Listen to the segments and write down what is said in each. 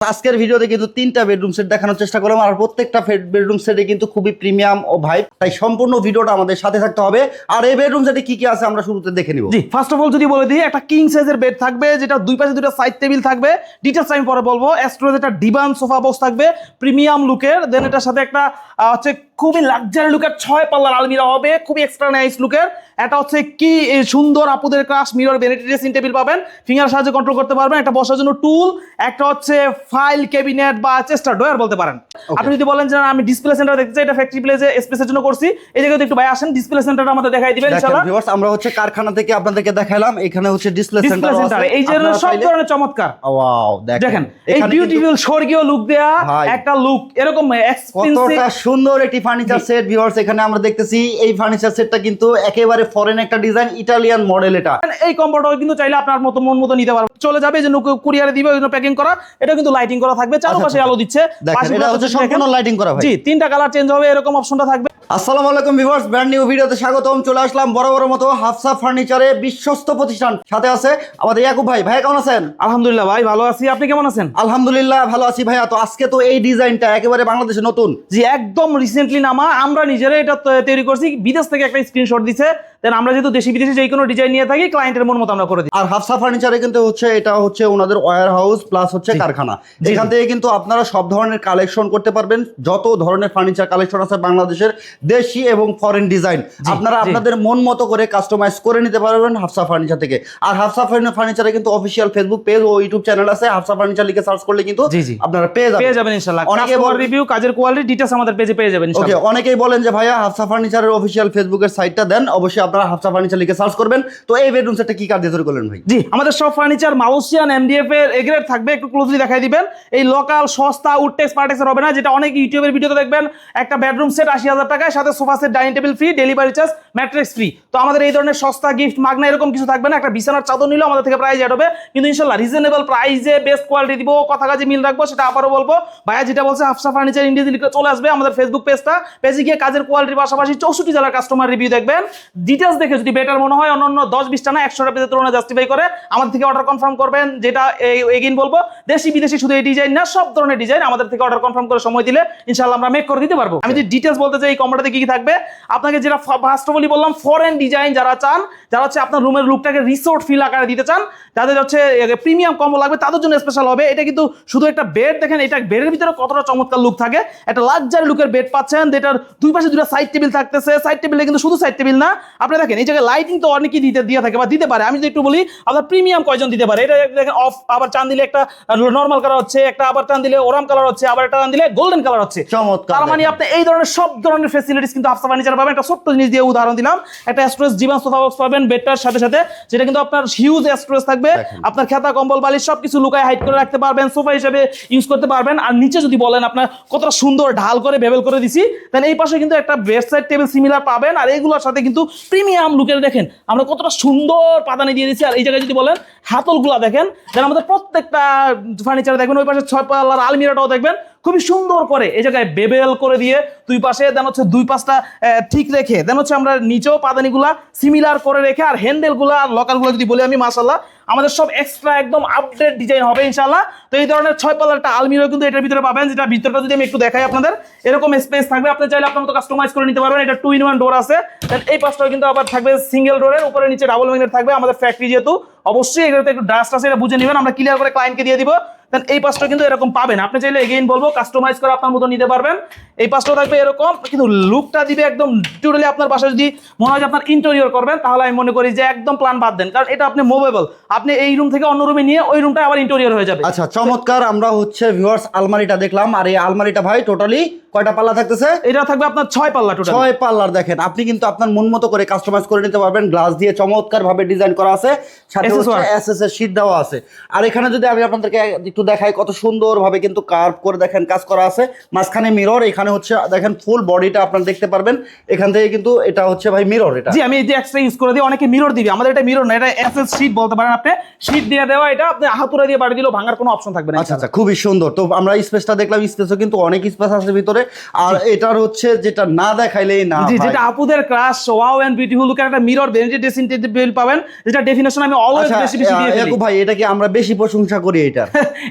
আজকের ভিডিওতে কিন্তু তিনটা বেডরুম সেট দেখানোর চেষ্টা করলাম, আর প্রত্যেকটা বেডরুম সেটে কিন্তু খুবই প্রিমিয়াম ও ভাইব, তাই সম্পূর্ণ ভিডিওটা আমাদের সাথে থাকতে হবে। আর এই বেডরুম সেটে কি কি আছে আমরা শুরুতে দেখে নিব। জি, ফার্স্ট অফ অল যদি বলে দিই, একটা কিং সাইজের বেড থাকবে, যেটা দুই পাশে দুটো সাইড টেবিল থাকবে। ডিটেইলস আমি পরে বলবো। স্টোরেজ একটা ডিভান সোফা বক্স থাকবে প্রিমিয়াম লুকের। দেন এটার সাথে একটা হচ্ছে খুবই লাক্সারি লুকের 6 পাল্লার আলমিরা হবে, খুবই এক্সট্রা নাইস লুকের। এটা হচ্ছে কি সুন্দর আপুদের crush mirror vanity dressing table পাবেন, ফিঙ্গার সাহায্যে কন্ট্রোল করতে পারবেন। একটা বসার জন্য টুল, একটা হচ্ছে ফাইল ক্যাবিনেট বা চেস্টার ডয়ার বলতে পারেন। আপনি যদি বলেন যে আমি ডিসপ্লে সেন্টার দেখতে চাই, এটা ফ্যাক্টরি প্লেসে স্পেসের জন্য করছি, এই জায়গায় একটু ভাই আসেন, ডিসপ্লে সেন্টারটা আমাদের দেখাই দিবেন ইনশাআল্লাহ। ভিউয়ার্স, আমরা হচ্ছে কারখানা থেকে আপনাদেরকে দেখাইলাম, এখানে হচ্ছে ডিসপ্লে সেন্টার আছে। এই যে সব ধরনের চমৎকার, ওয়াও দেখেন এই বিউটিফুল স্বর্গীয় লুক দেয়া একটা লুক, এরকম এক্সপেন্সিভ কতটা সুন্দর একটি ফার্নিচার সেট। ভিউয়ার্স, এখানে আমরা দেখতেছি এই ফার্নিচার সেটটা কিন্তু একেবারে ফরেন একটা ডিজাইন, ইটালিয়ান মডেল। এটা এই কমফোর্টার কিন্তু চাইলে আপনার মতো মন মতো নিতে পারবেন, চলে যাবে যে কুরিয়ারে দিবে, ওই জন্য প্যাকিং করা। এটা কিন্তু লাইটিং করা থাকবে, চারপাশে আলো দিচ্ছে, দেখেন এটা হচ্ছে সম্পূর্ণ লাইটিং করা ভাই। জি, তিনটা কালার চেঞ্জ হবে, এরকম অপশনটা থাকবে। আসসালামু আলাইকুম ভিউয়ার্স, ব্র্যান্ড নিউ ভিডিওতে স্বাগতম। চলে আসলাম বড় মতো হাফসা ফার্নিচারে, বিশ্বস্ত প্রতিষ্ঠান। সাথে আছে আমাদের ইয়াকুব ভাই। ভাই কেমন আছেন? আলহামদুলিল্লাহ ভাই ভালো আছি, আপনি কেমন আছেন? আলহামদুলিল্লাহ ভালো আছি ভাইয়া। তো আজকে তো এই ডিজাইনটা একেবারে বাংলাদেশে নতুন। জি, একদম রিসেন্টলি নামা, আমরা নিজেরা এটা তৈরি করছি। বিদেশ থেকে একটা স্ক্রিনশট দিছে, দেন আমরা যেহেতু দেশি বিদেশি যে কোনো ডিজাইন নিয়ে থাকি, ক্লায়েন্টের মন মতো আমরা করে দিই। আর হাফসা ফার্নিচারে কিন্তু হচ্ছে এটা হচ্ছে ওনাদের ওয়্যার হাউস প্লাস হচ্ছে কারখানা। এখান থেকে কিন্তু আপনারা সব ধরনের কালেকশন করতে পারবেন, যত ধরনের ফার্নিচার কালেকশন আছে বাংলাদেশের, দেশি এবং ফরেন ডিজাইন আপনারা আপনাদের মন মতো করে কাস্টমাইজ করে নিতে পারবেন হাফসা ফার্নিচার থেকে। আর হাফসা ফার্নিচারে কিন্তু অফিশিয়াল ফেসবুক পেজ ও ইউটিউব চ্যানেল আছে। হাফসা ফার্নিচার লিখে সার্চ করলে কিন্তু আপনারা পেয়ে যাবেন ইনশাআল্লাহ। অনেকে রিভিউ, কাজের কোয়ালিটি, ডিটেইলস আমাদের পেজে পেয়ে যাবেন ইনশাআল্লাহ। ওকে, অনেকেই বলেন যে ভাইয়া হাফসা ফার্নিচারের অফিশিয়াল ফেসবুকের সাইটটা দেন। অবশ্যই আপনারা হাফসা ফার্নিচার লিখে সার্চ করবেন। তো এই বেডরুম সেটটা কি কাঠ দিয়ে তৈরি করলেন ভাই? জি, আমাদের সব ফার্নিচার মালয়েশিয়ান এমডিএফ এর এগ্রেড থাকবে, একটু ক্লোজলি দেখাই দিবেন। এই লোকাল সস্তা উডটেক্স পার্টেক্সের হবে না, যেটা অনেক ইউটিউবের ভিডিওতে দেখবেন। একটা বেডরুম সেট 80,000 টাকায়, সাথে sofa set, dining table free, delivery charge, mattress free. তো আমাদের এই ধরনের সস্তা গিফট মাগনা এরকম কিছু থাকবে না। একটা বিছানার চাদর নিলেও আমাদের থেকে প্রাইস অ্যাড হবে, কিন্তু ইনশাআল্লাহ রিজনেবল প্রাইসে বেস্ট কোয়ালিটি দিব, কথা কাজে মিল রাখবো। সেটা আবারও বলবো, ভাইয়া যেটা বলছে হাফসা ফার্নিচার ইন্ডিয়া লিখে চলে আসবে আমাদের ফেসবুক পেজে গিয়ে কাজের কোয়ালিটির পাশাপাশি 64 জেলার কাস্টমার রিভিউ দেখবেন। ডিটেইলস দেখে যদি বেটার মনে হয়, অন্যান্য 10-20টা না 100টা পেজের তুলনায় জাস্টিফাই করে আমাদের থেকে অর্ডার কনফার্ম করবেন। যেটা এগেইন বলবো, দেশি বিদেশি শুধু এই ডিজাইন না, সব ধরনের ডিজাইন আমাদের থেকে অর্ডার কনফার্ম করে সময় দিলে ইনশাআল্লাহ আমরা মেক করে দিতে পারবো। আমি যদি ডিটেইলস বলতে চাই এই কম্বোটাতে কি কি থাকবে, আপনাকে যেটা ফার্স্ট অফ অল বললাম, ফরেন ডিজাইন যারা চান, যারা হচ্ছে আপনার রুমের লুকটাকে রিসোর্ট ফিল আকারে দিতে চান, যাদের হচ্ছে প্রিমিয়াম কম্বো লাগবে, তাদের জন্য স্পেশাল হবে। এটা কিন্তু শুধু একটা বেড, দেখেন এটা বেডের ভিতরে কতটা চমৎকার লুক থাকে। একটা লাক্সারি লুকের বেড পাচ্ছেন, যেটার দুই পাশে দুটো সাইড টেবিল থাকতেছে। সাইড টেবিলে কিন্তু শুধু সাইড টেবিল না, আপনি দেখেন এই জায়গায় লাইটিং তো অনেকেই দিয়ে থাকে বা দিতে পারে। আমি যদি একটু বলি, আপনার প্রিমিয়াম কয়জন দিতে পারে। এটা দেখেন অফ, আবার চান দিলে একটা নরমাল কালার হচ্ছে, একটা আবার চান দিলে ওরাম কালার হচ্ছে, আবার একটা চান দিলে গোল্ডেন কালার হচ্ছে। চমৎকার। তার মানে আপনি এই ধরনের সব ধরনের ফ্যাসিলিটিস কিন্তু হাফসা ফার্নিচার পাবেন। একটা ছোট্ট জিনিস দিয়ে উদাহরণ দিলাম, একটা স্টোরেজ জীবন সোফা বক্স পাবেন বেডটার সাথে সাথে, যেটা কিন্তু আপনার হিউজ স্টোরেজ থাকবে। আপনার খেতা কম্বল বালিশ সবকিছু লুকায় হাইড করে রাখতে পারবেন, সোফা হিসেবে ইউজ করতে পারবেন। আর নিচে যদি বলেন আপনার কতটা সুন্দর ঢাল করে বেবেল করে দিছি, দেন এই পাশে কিন্তু একটা বেড সাইড টেবিল সিমিলার পাবেন। আর এইগুলোর সাথে কিন্তু প্রিমিয়াম লুকের দেখেন আমরা কতটা সুন্দর পাদানি দিয়ে দিচ্ছি। আর এই জায়গায় যদি বলেন হাতলগুলা দেখেন, যেন আমাদের প্রত্যেকটা ফার্নিচার দেখবেন, ওই পাশে 6 পাল্লার আলমিরাটাও দেখবেন খুবই সুন্দর করে এই জায়গায় বেবেল করে দিয়ে দুই পাশে, দেন হচ্ছে দুই পাশটা ঠিক রেখে, দেন হচ্ছে আমরা নিচেও পাদানিগুলা সিমিলার করে রেখে, আর হ্যান্ডেলগুলা আর লকারগুলো যদি বলি আমি, মাশাআল্লাহ আমাদের সব এক্সট্রা একদম আপডেট ডিজাইন হবে ইনশাআল্লাহ। তো এই ধরনের 6 পাল্লার একটা আলমিরাও কিন্তু এটার ভিতরে পাবেন, যেটা ভিতরটা যদি আমি একটু দেখাই আপনাদের, এরকম স্পেস থাকবে। আপনি চাইলে আপনার মতো কাস্টমাইজ করে নিতে পারবেন। এটা 2-in-1 ডোর আছে। দেন এই পাশটাও কিন্তু আবার থাকবে সিঙ্গেল ডোরের, উপরে নিচে ডাবল ম্যাগনেট থাকবে। আমাদের ফ্যাক্টরি যেহেতু, অবশ্যই এগুলোতে একটু ডাস্ট আছে, এটা বুঝে নেবেন, আমরা ক্লিয়ার করে ক্লায়েন্টকে দিয়ে দিব। দেন এই পাশটা কিন্তু এরকম পাবেন, আপনি চাইলে এগেইন বলবো কাস্টমাইজ করে আপনার মতো নিতে পারবেন। এই পাশটাও থাকবে এরকম, কিন্তু লুকটা দিবে একদম টোটালি আপনার বাসায় যদি মনে হয় যে আপনার ইন্টেরিয়র করবেন, তাহলে আমি মনে করি যে একদম প্ল্যান বাদ দেন, কারণ এটা আপনি মুভেবল, আপনি এই রুম থেকে অন্য রুমে নিয়ে ওই রুমটা আবার ইন্টেরিয়র হয়ে যাবে। আচ্ছা, চমৎকার। আমরা হচ্ছে ভিউয়ার্স আলমারিটা দেখলাম, আর এই আলমারিটা ভাই টোটালি কয়টা পাল্লা থাকতেছে? এটা থাকবে আপনার 6 পাল্লা টোটাল। 6 পাল্লার দেখেন, আপনি কিন্তু আপনার মন মতো করে কাস্টমাইজ করে নিতে পারবেন। গ্লাস দিয়ে চমৎকার ভাবে ডিজাইন করা আছে, সাথে এসএস এর শীট দেওয়া আছে। আর এখানে যদি আমি আপনাদেরকে একটু দেখাই, কত সুন্দর ভাবে কিন্তু কার্ভ করে দেখেন কাজ করা আছে। মাঝখানে মিরর, এখানে হচ্ছে দেখেন ফুল বডিটা আপনারা দেখতে পারবেন। এখান থেকে কিন্তু এটা হচ্ছে ভাই মিরর। এটা জি, আমি এই যে এক্সট্রা ইউজ করে দিই, অনেকে মিরর দিবে, আমাদের এটা মিরর না, এটা এসএস শীট বলতে পারেন আপনি। শীট দিয়ে দেওয়া, এটা আপনি হাতুড়া দিয়ে বাড়ি দিলেও ভাঙার কোনো অপশন থাকবে না। আচ্ছা, খুবই সুন্দর। তো আমরা স্পেসটা দেখলাম, স্পেসও কিন্তু অনেক স্পেস আছে ভিতরে। করে। আর এটার হচ্ছে যেটা না দেখাইলেই না জি, ভাই। যেটা আপুদের ক্রাশ ওয়াও এন্ড বিউটিফুল লুকের একটা মিরর ভ্যানিটি ড্রেসিং টেবিল পাবেন, যেটা ডেফিনেশন আমি অলওয়েজ আচ্ছা বেশি বেশি দিয়ে ফেলি। ইয়াকুব ভাই এটা কি আমরা বেশি প্রশংসা করি এটা?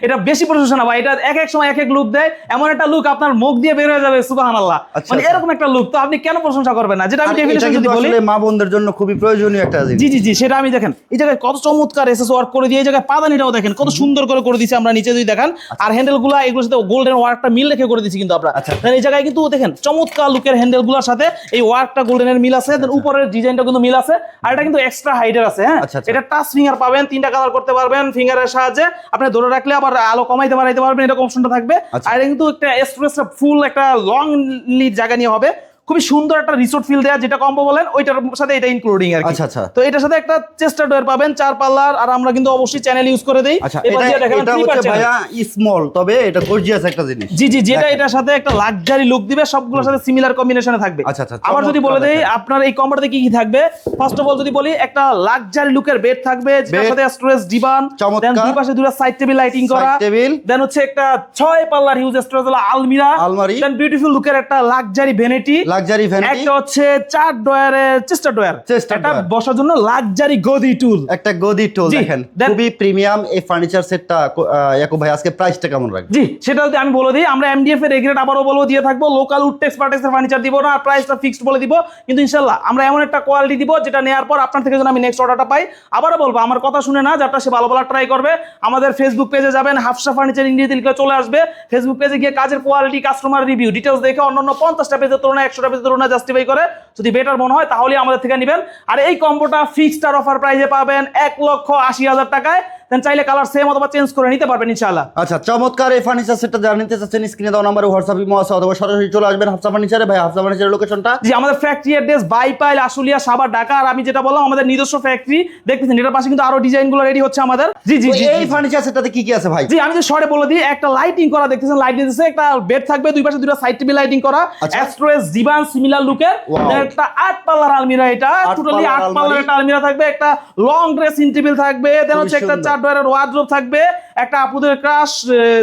এটা বেশি প্রশংসা না ভাই, এটা এক এক সময় এক এক লুক দেয়, এমন একটা লুক আপনার মুখ দিয়ে বের হয়ে যাবে সুবহানাল্লাহ। আচ্ছা, মানে আচ্ছা। এরকম একটা লুক, তো আপনি কেন প্রশংসা করবেন না? যেটা আমি আর এটা ডেফিনেশন কিন্তু যদি বলি, আসলে মা বোনদের জন্য খুবই প্রয়োজনীয় একটা জিনিস। জি জি জি, সেটা আমি দেখেন এই জায়গায় কত চমৎকার এসএস ওয়ার্ক করে দিয়ে, এই জায়গায় পাদানিটাও দেখেন কত সুন্দর করে দিয়েছি আমরা নিচে যদি দেখেন, আর হ্যান্ডেলগুলো এগুলোর সাথে গোল্ডেন ওয়ার্কটা মিল রেখে করে দিয়েছি কিন্তু আমরা। আচ্ছা। দেন এই জায়গায় কিন্তু দেখেন চমৎকার লুকের হ্যান্ডেলগুলোর সাথে এই ওয়ার্কটা গোল্ডেনের মিল আছে, দেন উপরের ডিজাইনটা কিন্তু মিল আছে, আর এটা কিন্তু এক্সট্রা হাইটের আছে। হ্যাঁ, আচ্ছা, আচ্ছা। এটা টাচ ফিঙ্গার পাবেন, 3টা কালার করতে পারবেন ফিঙ্গারের সাহায্যে, আপনি ধরে রাখলে আবার আলো কমাইতে বাড়াইতে পারবেন, এরকম অপশনটা থাকবে। আচ্ছা। আর এটা কিন্তু একটা স্টোরেজটা ফুল একটা লং জায়গা নিয়ে হবে, খুবই সুন্দর একটা রিসোর্ট ফিল দেয়া, যেটা কম্বো বলেন ওইটার সাথে এটা ইনক্লুডিং আর কি। আচ্ছা, আচ্ছা। তো এটার সাথে একটা চেস্টার ডোর পাবেন 4 পাল্লার, আর আমরা কিন্তু অবশ্যই চ্যানেল ইউজ করে দেই। আচ্ছা এবার এটা দিয়ে দেখেন এটা 3 পার্ট হচ্ছে চ্যানেল। ভাইয়া স্মল, তবে এটা গর্জিয়াস একটা জিনিস। জি জি, যেটা দেখেন। এটার সাথে একটা লাক্সারি লুক দিবে, সবগুলোর সাথে সিমিলার কম্বিনেশনে থাকবে। আচ্ছা, আচ্ছা, আবার যদি বলে দেই চমৎকার আপনার এই কম্বোটাতে কি কি থাকবে, ফার্স্ট অফ অল যদি বলি একটা লাক্সারি লুকের বেড থাকবে, যেটার Bed, সাথে স্টোরেজ ডিভান, চমৎকার। দেন দুই পাশে দুটো সাইড টেবিল লাইটিং করা, Side table, দেন হচ্ছে একটা 6 পাল্লার হিউজ স্টোরেজ হলো আলমিরা, আলমারি, দেন বিউটিফুল লুকের একটা লাক্সারি ভ্যানিটি, লাক্সারি ভ্যানিটি, একটা হচ্ছে 4 ডয়ারের চেস্টার ডয়ার, Chester এটা drawer। বসার জন্য লাক্সারি গদি টুল। একটা গদি টুল। জি, দেখেন দেন- খুবই প্রিমিয়াম এই ফার্নিচার সেটটা। ইয়াকুব ভাই আজকে প্রাইসটা কেমন রাখবেন? জি, সেটা যদি আমি বলে দিই, আমরা এমডিএফ এর রেগুলেট আবারও বলবো দিয়ে থাকবো, লোকাল উডটেক্স পার্টেক্সের ফার্নিচার দিব না, আর প্রাইসটা ফিক্সড বলে দিব, কিন্তু ইনশাআল্লাহ আমরা এমন একটা কোয়ালিটি দিব যেটা নেওয়ার পর আপনার থেকে যেন আমি নেক্সট অর্ডারটা পাই। আবারও বলবো, আমার কথা শুনে না, যারা সে ভালো ভালো ট্রাই করবে, আমাদের ফেসবুক পেজে যাবেন, হাফসা ফার্নিচার ইন্ডিয়াতে লিখে চলে আসবে, ফেসবুক পেজে গিয়ে কাজের কোয়ালিটি, কাস্টমার রিভিউ ডিটেলস দেখে অন্যান্য 50টা পেজের তুলনায় 100টা পেজের তুলনায় জাস্টিফাই করে যদি বেটার মনে হয় তাহলে আমাদের থেকে নেবেন। আর এই কম্বোটা ফিক্সড আর অফার প্রাইসে পাবেন 1,80,000 টাকায়, দেন চাইলে কালার সেম অথবা চেঞ্জ করে নিতে পারবেন ইনশাআল্লাহ। আচ্ছা চমৎকার এই ফার্নিচার সেটটা যারা নিতে চাচ্ছেন স্ক্রিনে দেওয়া নাম্বারে হোয়াটসঅ্যাপ ইমো আছে, অথবা সরাসরি চলে আসবেন হাফসা ফার্নিচারে। ভাই হাফসা ফার্নিচারের লোকেশনটা? জি, আমাদের ফ্যাক্টরি অ্যাড্রেস বাইপাইল, আশুলিয়া, সাভার, ঢাকা। আর আমি যেটা বললাম আমাদের নিজস্ব ফ্যাক্টরি, দেখতেছেন এটার পাশে কিন্তু আরো ডিজাইনগুলো রেডি হচ্ছে আমাদের। জি জি তো জি এই ফার্নিচার সেটটাতে কি কি আছে ভাই? জি, আমি যে শর্টে বলে দিই, একটা লাইটিং করা দেখতেছেন, লাইট দিতেছে, একটা বেড থাকবে, দুই পাশে দুটো সাইড টেবিল লাইটিং করা, আচ্ছা। স্টোরেজ ডিভান সিমিলার লুকের, Wow. একটা 8 পাল্লার আলমিরা, এটা 8 টোটালি পাল্লার 8 পাল্লার আলমারি। একটা আলমিরা থাকবে, একটা লং ড্রেসিং টেবিল থাকবে, দেন খুবই হচ্ছে একটা সুন্দর। 4 ডয়ারের ওয়ার্ড্রোব থাকবে, একটা আপুদের ক্রাশ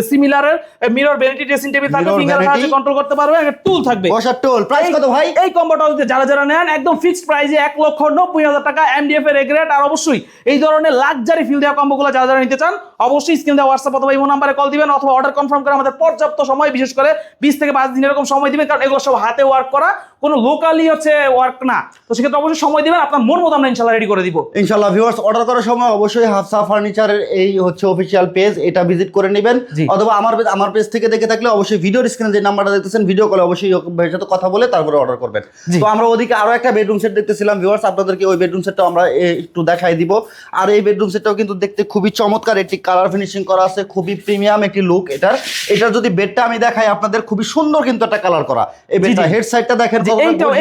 সিমিলারের মিরর ভ্যানিটি ড্রেসিং টেবিল থাকবে, Mirror ফিঙ্গার vanity। সাহায্যে কন্ট্রোল করতে পারবে, একটা টুল থাকবে। বসার টোল প্রাইস কত ভাই? এই কম্বোটা যদি যারা যারা নেন একদম ফিক্সড প্রাইসে 1,90,000 টাকা, এমডিএফ এর রেগুলেট। আর অবশ্যই এই ধরনের লাক্সারি ফিল দেওয়া কম্বোগুলো যারা যারা নিতে চান অবশ্যই স্ক্রিন দেওয়া হোয়াটসঅ্যাপ অথবা ইমো নাম্বারে কল দিবেন, অথবা অর্ডার কনফার্ম করে আমাদের পর্যাপ্ত সময়, বিশেষ করে 20 থেকে 22 দিন এরকম সময় দিবেন, কারণ এগুলো সব হাতে ওয়ার্ক করা, কোনো লোকালি হচ্ছে ওয়ার্ক না। তো সেক্ষেত্রে অবশ্যই সময় দিবেন, আপনার মন মতো আমরা ইনশাআল্লাহ রেডি করে দিব। ইনশাআল্লাহ ভিউয়ার্স অর্ডার করার সময় অবশ্যই হাফসা ফার্নিচারের এই হচ্ছে অফিসিয়াল পেজ, এটা ভিজিট করে নেবেন, জি। অথবা আমার পেজ থেকে দেখে থাকলে অবশ্যই ভিডিওর স্ক্রিনে যে নাম্বারটা দেখতেছেন ভিডিও কলে অবশ্যই ভাইয়ের সাথে কথা বলে তারপরে অর্ডার করবেন। জি। তো আমরা ওদিকে আরো একটা বেডরুম সেট দেখতেছিলাম ভিউয়ার্স, আপনাদেরকে ওই বেডরুম সেটটা আমরা একটু দেখাই দিব। আর এই বেডরুম সেটটাও কিন্তু দেখতে খুবই চমৎকার, একটি কালার ফিনিশিং করা আছে, খুবই প্রিমিয়াম একটি লুক এটার যদি বেডটা আমি দেখাই আপনাদের, খুবই সুন্দর কিন্তু একটা কালার করা এই বেডটা। জি। হেড সাইডটা দেখেন, জি,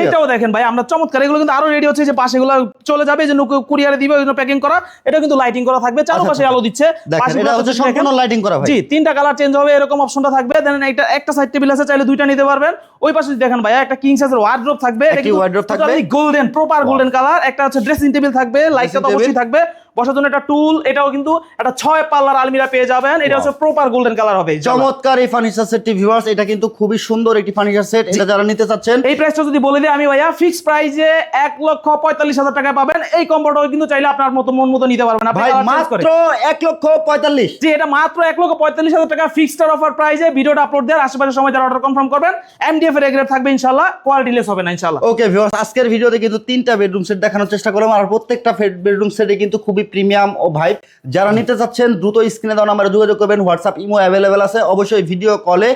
এইটাও দেখেন ভাই, আমরা চমৎকার, এগুলো কিন্তু আরো রেডি হচ্ছে, যে পাশে গুলো চলে যাবে, যে কুরিয়ারে দিবে, ওই জন্য প্যাকিং করা, এটা কিন্তু লাইটিং করা থাকবে, চারপাশে আলো দিচ্ছে, দেখেন পাশেগুলো এটা হচ্ছে দেখেন। সম্পূর্ণ লাইটিং করা ভাই। জি, 3টা কালার চেঞ্জ হবে এরকম অপশনটা থাকবে, দেন একটা সাইড টেবিল আছে, চাইলে 2টা নিতে পারবেন। ওই পাশে যদি দেখেন ভাইয়া একটা কিং সাইজের ওয়ার্ড্রোব থাকবে, একটি wardrobe থাকবে। গোল্ডেন প্রপার গোল্ডেন কালার, একটা হচ্ছে ড্রেসিং টেবিল থাকবে, লাইটটা তো table। অবশ্যই থাকবে, বসার জন্য একটা টুল, এটাও কিন্তু একটা 6 পাল্লার আলমিরা পেয়ে যাবেন, এটা হচ্ছে প্রপার গোল্ডেন কালার হবে। চমৎকার এই ফার্নিচার সেটটি ভিউয়ার্স, এটা কিন্তু খুবই সুন্দর একটি ফার্নিচার সেট, এটা যারা নিতে চাচ্ছেন এই প্রাইসটা যদি বলে দিই আমি ভাইয়া, ফিক্স প্রাইসে 1,45,000 টাকায় পাবেন। এই কম্বোটাও কিন্তু চাইলে আপনার মতো মন মতো নিতে পারবেন আপনি, ভাই কালার চেঞ্জ করে। মাত্র 1,45,000। জি, এটা মাত্র 1,45,000 টাকা ফিক্সড অফার প্রাইসে। ভিডিওটা আপলোড দেওয়ার আশেপাশের সময় যারা অর্ডার কনফার্ম করবেন, এমডিএফ এর রেগুলার থাকবে ইনশাআল্লাহ, কোয়ালিটি লেস হবে না ইনশাআল্লাহ। ওকে ভিউয়ার্স, আজকের ভিডিওতে কিন্তু 3টা বেডরুম সেট দেখানোর চেষ্টা করলাম, আর প্রত্যেকটা বেডরুম সেটে কিন্তু খুবই প্রিমিয়াম ও ভাইব। যারা নিতে চাচ্ছেন দ্রুত স্ক্রিনে দেওয়া নাম্বারে যোগাযোগ করবেন, হোয়াটসঅ্যাপ ইমো অ্যাভেলেবেল আছে, অবশ্যই ভিডিও কলে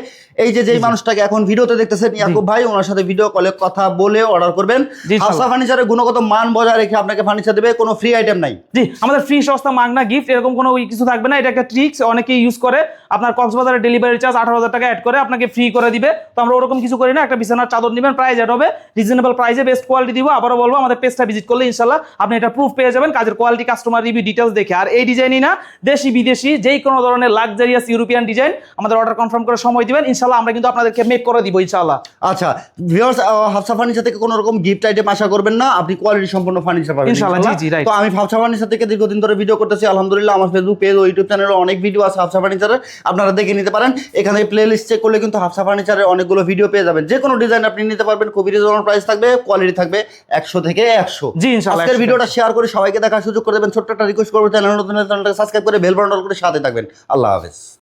এই যেই মানুষটাকে এখন ভিডিওতে দেখতেছেন ইয়াকুব ভাই, ওনার সাথে ভিডিও কলে কথা বলে অর্ডার করবেন। জি, হাফসা ফার্নিচারের গুণগত মান বজায় রেখে আপনাকে ফার্নিচার দেবে, কোনো ফ্রি আইটেম নাই। জি, আমাদের ফ্রি সস্তা মাগনা গিফট এরকম কোনো কিছু থাকবে না, এটা একটা ট্রিক্স অনেকেই ইউজ করে, আপনার কক্সবাজারের ডেলিভারি চার্জ 18,000 টাকা অ্যাড করে আপনাকে ফ্রি করে দিবে, তো আমরা ওরকম কিছু করি না, একটা বিছানার চাদর নেবেন, প্রাইস এড হবে রিজনেবল প্রাইসে, বেস্ট কোয়ালিটি দিব। আবারও বলবো আমাদের পেজটা ভিজিট করলে ইনশাআল্লাহ আপনি এটা প্রুফ পেয়ে যাবেন কাজের কোয়ালিটি, কাস্টমার রিভিউ, ডিটেইলস দেখে। আর এই ডিজাইনই না, দেশি বিদেশি যেই কোনো ধরনের লাক্সারিয়াস ইউরোপিয়ান ডিজাইন আমাদের অর্ডার কনফার্ম করে সময় দিবেন, ইনশাআল্লাহ আমরা কিন্তু আপনাদেরকে মেক করে দিব ইনশাআল্লাহ। আচ্ছা ভিউয়ার্স, হাফসা ফার্নিচার থেকে কোনো রকম গিফট আইটেম আশা করবেন না, আপনি কোয়ালিটি সম্পন্ন ফার্নিচার পাবেন ইনশাআল্লাহ। জি জি রাইট। তো আমি হাফসা ফার্নিচার থেকে দীর্ঘদিন ধরে ভিডিও করতেছি আলহামদুলিল্লাহ। আমার ফেসবুক পেজ ও ইউটিউব চ্যানেলে অনেক ভিডিও আছে হাফসা ফার্নিচারের, আপনারা দেখে নিতে পারেন। এখানে প্লে লিস্ট চেক করলে কিন্তু হাফসা ফার্নিচারের অনেকগুলো ভিডিও পেয়ে যাবেন। যে কোনো ডিজাইন আপনি নিতে পারবেন, খুবই রিজনেবল প্রাইস থাকবে, কোয়ালিটি থাকবে 100 থেকে 100। জি ইনশাআল্লাহ। আজকের ভিডিওটা শেয়ার করে সবাইকে দেখার সুযোগ করে দেবেন। ছোট্ট একটা রিকোয়েস্ট করবো, চ্যানেলটা সাবস্ক্রাইব করে বেল বাটন অন করে সাথে থাকবেন। আল্লাহ হাফেজ।